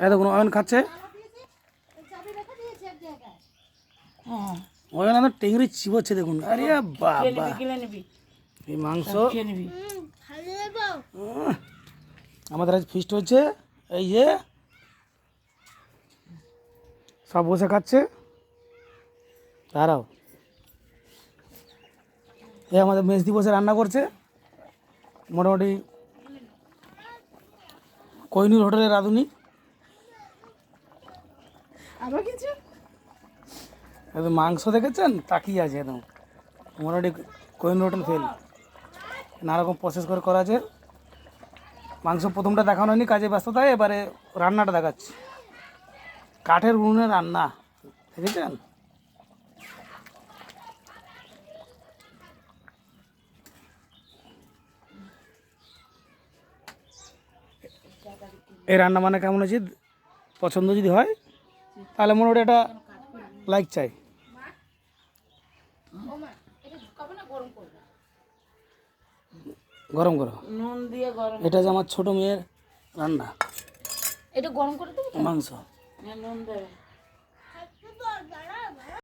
এই দেখুন অয়ন খাচ্ছে। অয়ন আমার টেংরি চিবোচ্ছে দেখুন। আরে বাবা, এই মাংস আমাদের আজ ফিস্ট হচ্ছে। এই যে সব বসে খাচ্ছে। তারাও এই আমাদের মেজদি বসে রান্না করছে। মোটামুটি কোহিনুর হোটেলের রাঁধুনি। আরো কিছু একদম মাংস দেখেছেন, তাকিয়ে আছে একদম। মোটামুটি কোহিনুর হোটেল ফেল। নানারকম প্রসেস করে করা আছে। মাংস প্রথমটা দেখানো হয়নি, কাজে ব্যস্ততায়। এবারে রান্নাটা দেখাচ্ছি। কাঠের উনুনে রান্না দেখেছেন। এই রান্না মানে কেমন আছে পছন্দ যদি হয় তাহলে মোটামুটি একটা লাইক চাই। গরম করো, নুন দিয়ে গরম। এটা যে আমার ছোট মেয়ের রান্না। এটা গরম করে দেবো মাংস নুন দেবে।